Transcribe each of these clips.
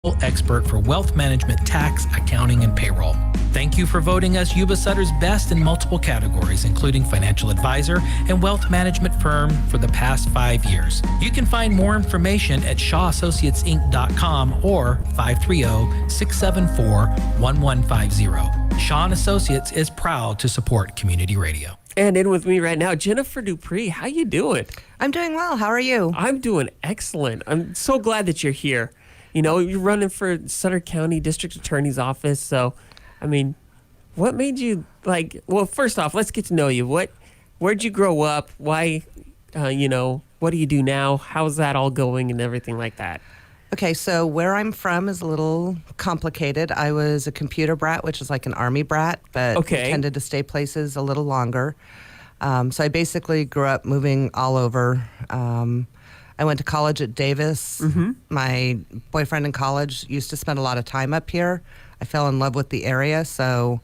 expert for wealth management, tax, accounting, and payroll. Thank you for voting us Yuba Sutter's best in multiple categories, including financial advisor and wealth management firm for the past 5 years. You can find more information at shawassociatesinc.com or 530-674-1150. Shaw & Associates is proud to support community radio. And in with me right now, Jennifer Dupree. How you doing? I'm doing well. How are you? I'm doing excellent. I'm so glad that you're here. You know, you're running for Sutter County District Attorney's office. So, I mean, what made you well, first off, let's get to know you. Where'd you grow up? Why, what do you do now? How's that all going and everything like that? Okay, so where I'm from is a little complicated. I was a computer brat, which is like an Army brat, but tended to stay places a little longer. So I basically grew up moving all over. I went to college at Davis. Mm-hmm. My boyfriend in college used to spend a lot of time up here. I fell in love with the area. So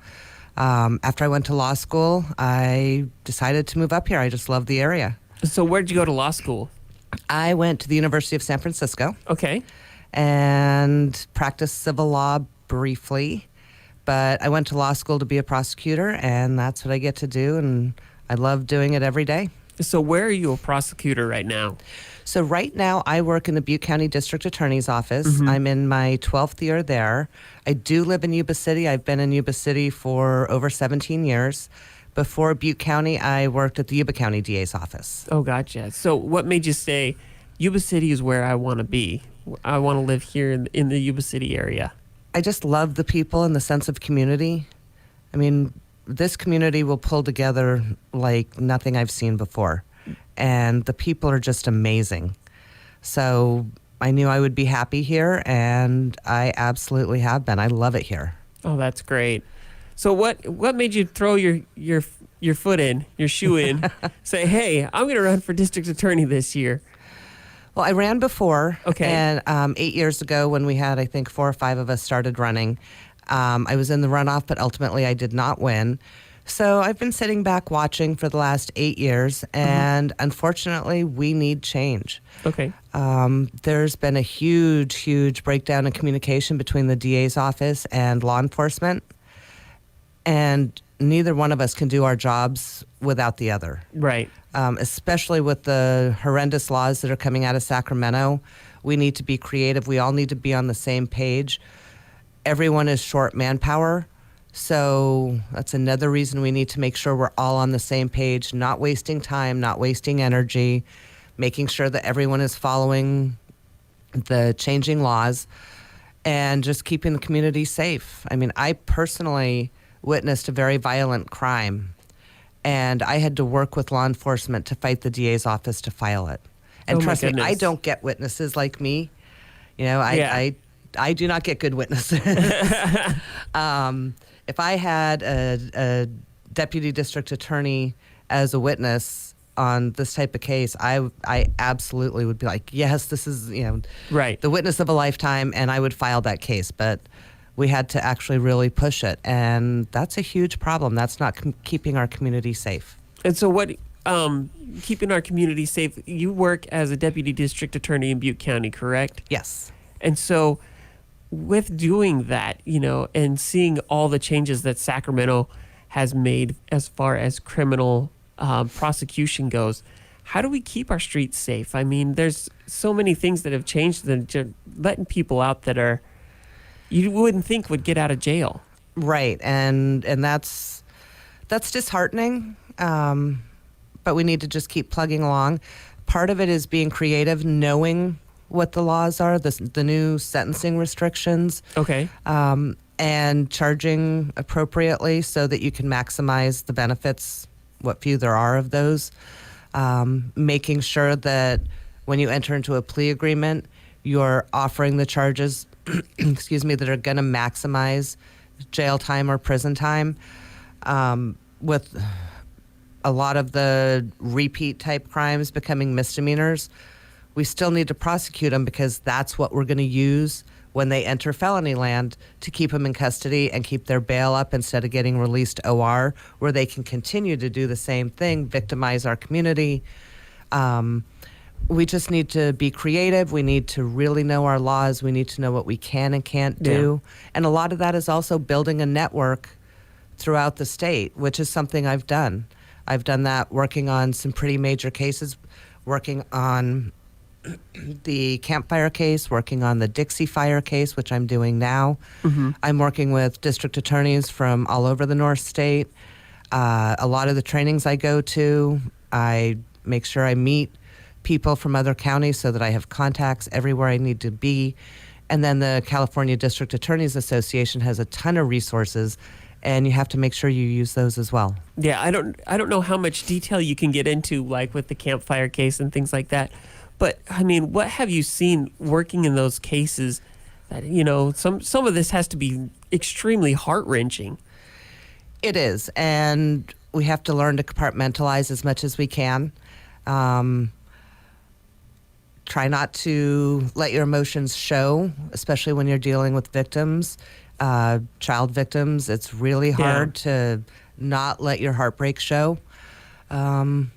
after I went to law school, I decided to move up here. I just love the area. So where'd you go to law school? I went to the University of San Francisco. Okay. And practiced civil law briefly. But I went to law school to be a prosecutor, and that's what I get to do. And I love doing it every day. So where are you a prosecutor right now? So right now I work in the Butte County District Attorney's office. Mm-hmm. I'm in my 12th year there. I do live in Yuba City. I've been in Yuba City for over 17 years. Before Butte County, I worked at the Yuba County DA's office. Oh, gotcha. So what made you say, Yuba City is where I want to be? I want to live here in the Yuba City area. I just love the people and the sense of community. I mean, this community will pull together like nothing I've seen before. And the people are just amazing. So I knew I would be happy here, and I absolutely have been. I love it here. Oh, that's great. So what made you throw your foot in, your shoe in, say, hey, I'm going to run for district attorney this year? Well, I ran before. Okay. And 8 years ago when we had, I think, 4 or 5 of us started running, I was in the runoff, but ultimately I did not win. So I've been sitting back watching for the last 8 years, and unfortunately, we need change. Okay. There's been a huge breakdown in communication between the DA's office and law enforcement, and neither one of us can do our jobs without the other. Right. Especially with the horrendous laws that are coming out of Sacramento. We need to be creative. We all need to be on the same page. Everyone is short manpower. So that's another reason we need to make sure we're all on the same page, not wasting time, not wasting energy, making sure that everyone is following the changing laws, and just keeping the community safe. I mean, I personally witnessed a very violent crime, and I had to work with law enforcement to fight the DA's office to file it. And trust me, I don't get witnesses like me. You know, I do not get good witnesses. If I had a deputy district attorney as a witness on this type of case, I absolutely would be like, yes, this is, right, the witness of a lifetime, and I would file that case. But we had to actually really push it, and that's a huge problem. That's not keeping our community safe. And so what, keeping our community safe, you work as a deputy district attorney in Butte County, correct? Yes. And so with doing that, and seeing all the changes that Sacramento has made as far as criminal prosecution goes, how do we keep our streets safe? I mean, there's so many things that have changed that are letting people out that you wouldn't think would get out of jail. Right, and that's disheartening, but we need to just keep plugging along. Part of it is being creative, knowing what the laws are, the new sentencing restrictions. Okay. And charging appropriately so that you can maximize the benefits, what few there are of those. Making sure that when you enter into a plea agreement, you're offering the charges, that are going to maximize jail time or prison time. With a lot of the repeat type crimes becoming misdemeanors, we still need to prosecute them because that's what we're going to use when they enter felony land to keep them in custody and keep their bail up instead of getting released OR, where they can continue to do the same thing, victimize our community. we just need to be creative. We need to really know our laws. We need to know what we can and can't do. And a lot of that is also building a network throughout the state, which is something I've done. I've done that working on some pretty major cases, working on the Campfire case, working on the Dixie Fire case, which I'm doing now. I'm working with district attorneys from all over the North State. A lot of the trainings I go to, I make sure I meet people from other counties so that I have contacts everywhere I need to be. And then the California District Attorneys Association has a ton of resources, and you have to make sure you use those as well. Yeah, I don't know how much detail you can get into, like with the Campfire case and things like that. But I mean, what have you seen working in those cases that, you know, some of this has to be extremely heart-wrenching. It is, and we have to learn to compartmentalize as much as we can. Try not to let your emotions show, especially when you're dealing with victims, child victims. It's really hard to not let your heartbreak show. And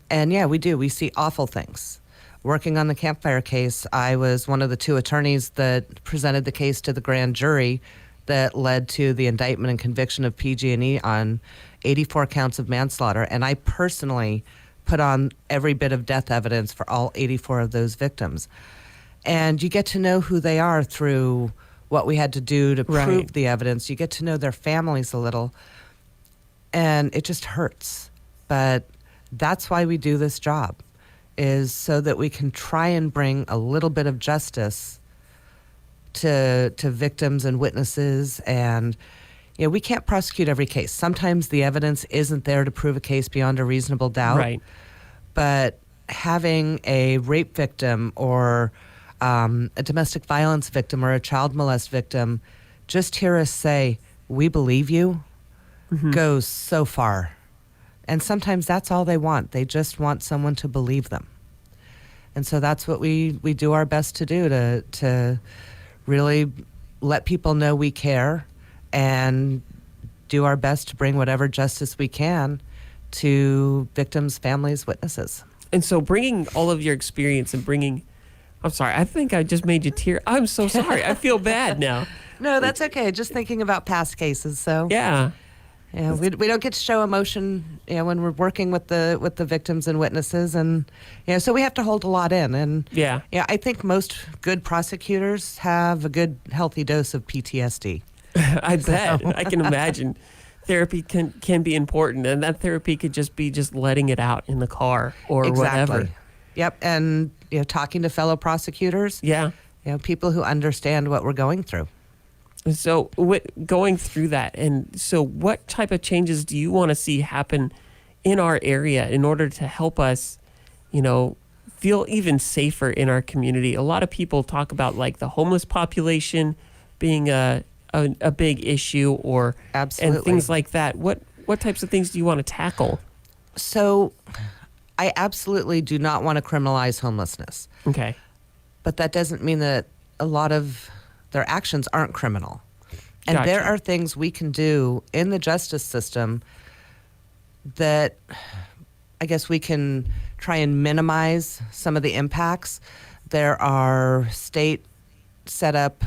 yeah, we do. We see awful things. Working on the Campfire case, I was one of the 2 attorneys that presented the case to the grand jury that led to the indictment and conviction of PG&E on 84 counts of manslaughter. And I personally put on every bit of death evidence for all 84 of those victims. And you get to know who they are through what we had to do to prove the evidence. You get to know their families a little, and it just hurts. But that's why we do this job, is so that we can try and bring a little bit of justice to victims and witnesses. And you know, we can't prosecute every case. Sometimes the evidence isn't there to prove a case beyond a reasonable doubt. Right. But having a rape victim or a domestic violence victim or a child molest victim just hear us say, "We believe you," goes so far. And sometimes that's all they want. They just want someone to believe them. And so that's what we do our best to do, to really let people know we care and do our best to bring whatever justice we can to victims, families, witnesses. And so bringing all of your experience and I'm sorry, I think I just made you tear. I'm so sorry. I feel bad now. No, that's okay. Just thinking about past cases. So Yeah. yeah, we don't get to show emotion, you know, when we're working with the victims and witnesses, and you know, so we have to hold a lot in. And Yeah. I think most good prosecutors have a good healthy dose of PTSD. I bet. I can imagine. Therapy can be important, and that therapy could just be just letting it out in the car or whatever. Yep, and you know, talking to fellow prosecutors. Yeah. You know, people who understand what we're going through. So going through that, and so what type of changes do you want to see happen in our area in order to help us, you know, feel even safer in our community? A lot of people talk about like the homeless population being a big issue, or Absolutely. and things like that. What types of things do you want to tackle? So I absolutely do not want to criminalize homelessness. Okay. But that doesn't mean that a lot of their actions aren't criminal. And Gotcha. there are things we can do in the justice system that I guess we can try and minimize some of the impacts. There are state set up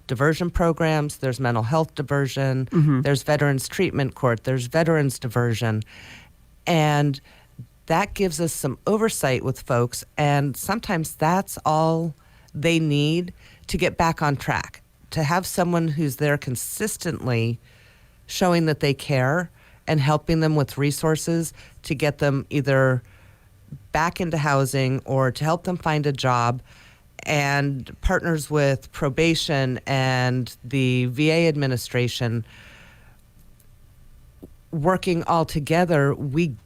diversion programs. There's mental health diversion. There's veterans treatment court. There's veterans diversion. And that gives us some oversight with folks. And sometimes that's all they need to get back on track, to have someone who's there consistently showing that they care and helping them with resources to get them either back into housing or to help them find a job, and partners with probation and the VA administration working all together. We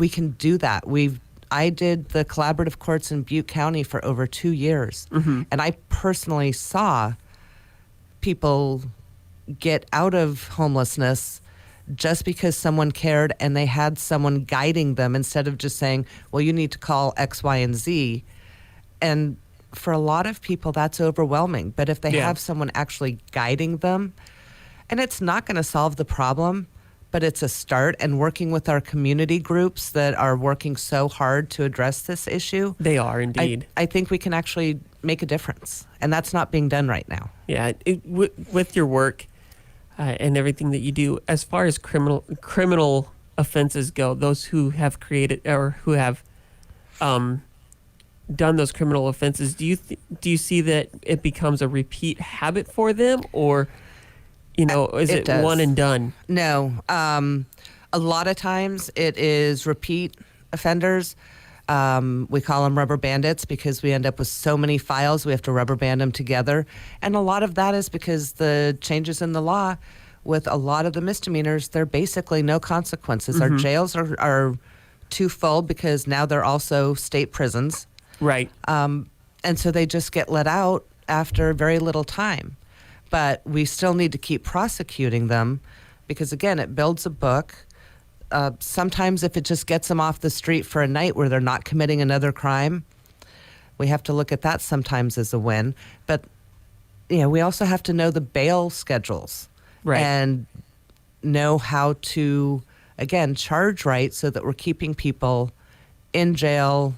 can do that. I did the collaborative courts in Butte County for over 2 years. And I personally saw people get out of homelessness just because someone cared and they had someone guiding them instead of just saying, well, you need to call X, Y, and Z. And for a lot of people, that's overwhelming. But if they have someone actually guiding them, and it's not going to solve the problem, but it's a start. And working with our community groups that are working so hard to address this issue, They are indeed. I think we can actually make a difference. And that's not being done right now. Yeah, with your work and everything that you do, as far as criminal offenses go, those who have created or who have done those criminal offenses, do you see that it becomes a repeat habit for them, or is it does. one and done? No, a lot of times it is repeat offenders. We call them rubber bandits because we end up with so many files. We have to rubber band them together. And a lot of that is because the changes in the law with a lot of the misdemeanors, they're basically no consequences. Our jails are too full because now they're also state prisons. Right. And so they just get let out after very little time. But we still need to keep prosecuting them because, again, it builds a book. Sometimes if it just gets them off the street for a night where they're not committing another crime, we have to look at that sometimes as a win. But, we also have to know the bail schedules. Right. And know how to, again, charge right so that we're keeping people in jail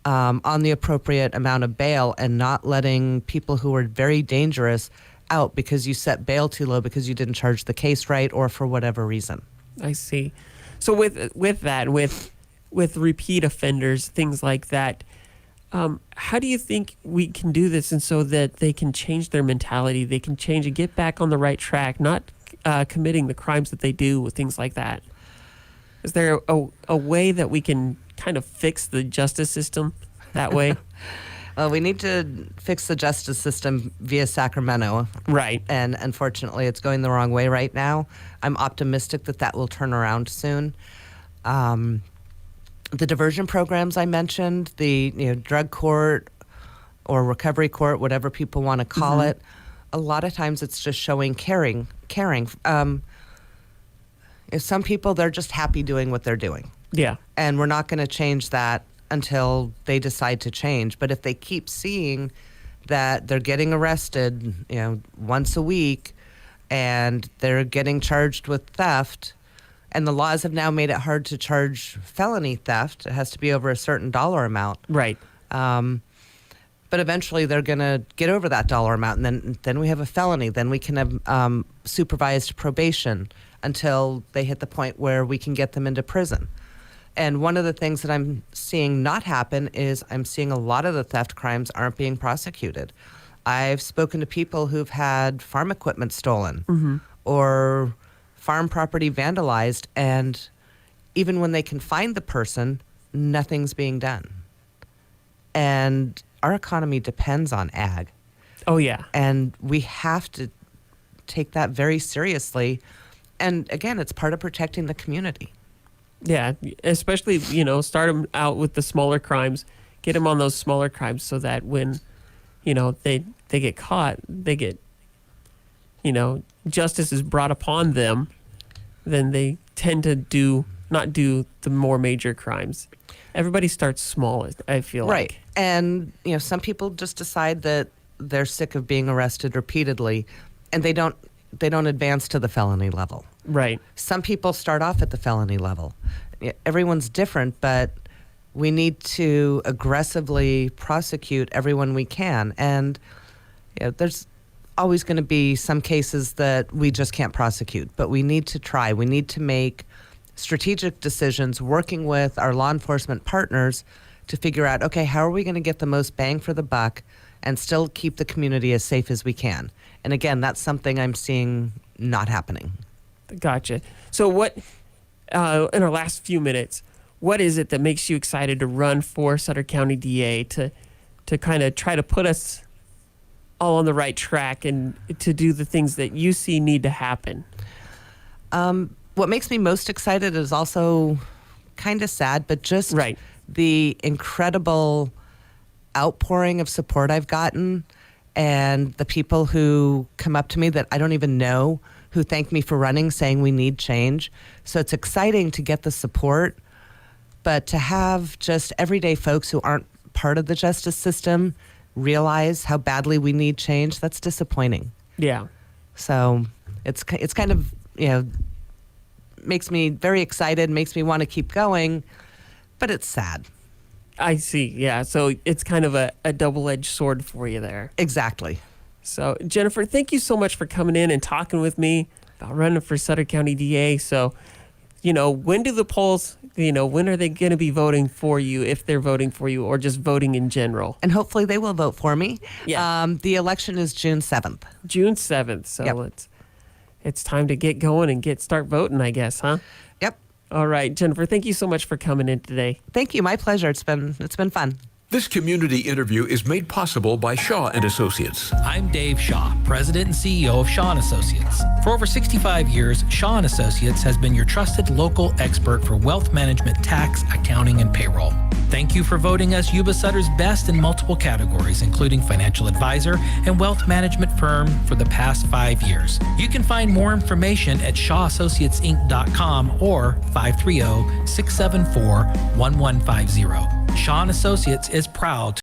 on the appropriate amount of bail and not letting people who are very dangerous out because you set bail too low because you didn't charge the case right or for whatever reason. I see. So with that, with repeat offenders, things like that, how do you think we can do this and so that they can change their mentality, they can change and get back on the right track, not committing the crimes that they do with things like that? Is there a way that we can kind of fix the justice system that way? Well, we need to fix the justice system via Sacramento. Right. And unfortunately, it's going the wrong way right now. I'm optimistic that will turn around soon. The diversion programs I mentioned, the drug court or recovery court, whatever people want to call it, a lot of times it's just showing caring. If some people, they're just happy doing what they're doing. Yeah. And we're not going to change that until they decide to change. But if they keep seeing that they're getting arrested, once a week, and they're getting charged with theft, and the laws have now made it hard to charge felony theft. It has to be over a certain dollar amount. Right. But eventually they're going to get over that dollar amount, and then we have a felony. Then we can have supervised probation until they hit the point where we can get them into prison. And one of the things that I'm seeing not happen is I'm seeing a lot of the theft crimes aren't being prosecuted. I've spoken to people who've had farm equipment stolen or farm property vandalized, and even when they can find the person, nothing's being done. And our economy depends on ag. Oh, yeah. And we have to take that very seriously. And again, it's part of protecting the community. Yeah, especially, start them out with the smaller crimes, get them on those smaller crimes so that when, they get caught, they get, justice is brought upon them, then they tend to not do the more major crimes. Everybody starts small, I feel like. Right. And, some people just decide that they're sick of being arrested repeatedly, and they don't advance to the felony level. Right. Some people start off at the felony level. Everyone's different, but we need to aggressively prosecute everyone we can. And there's always going to be some cases that we just can't prosecute, but we need to try. We need to make strategic decisions working with our law enforcement partners to figure out, okay, how are we going to get the most bang for the buck and still keep the community as safe as we can? And again, that's something I'm seeing not happening. Gotcha. So what, in our last few minutes, what is it that makes you excited to run for Sutter County DA, to kind of try to put us all on the right track and to do the things that you see need to happen? What makes me most excited is also kind of sad, but just right. The incredible outpouring of support I've gotten, and the people who come up to me that I don't even know, who thank me for running, saying we need change. So it's exciting to get the support, but to have just everyday folks who aren't part of the justice system realize how badly we need change, that's disappointing. Yeah. So it's kind of, makes me very excited, makes me want to keep going, but it's sad. I see. Yeah. So it's kind of a double-edged sword for you there. Exactly. So, Jennifer, thank you so much for coming in and talking with me about running for Sutter County DA. So, when do the polls, when are they going to be voting for you, if they're voting for you, or just voting in general? And hopefully they will vote for me. Yeah. The election is June 7th. June 7th. So Yep. it's time to get going and start voting, I guess, huh? Yep. All right, Jennifer, thank you so much for coming in today. Thank you. My pleasure. It's been fun. This community interview is made possible by Shaw and Associates. I'm Dave Shaw, President and CEO of Shaw & Associates. For over 65 years, Shaw & Associates has been your trusted local expert for wealth management, tax, accounting, and payroll. Thank you for voting us Yuba Sutter's best in multiple categories, including financial advisor and wealth management firm for the past 5 years. You can find more information at shawassociatesinc.com or 530-674-1150. Shaw & Associates is proud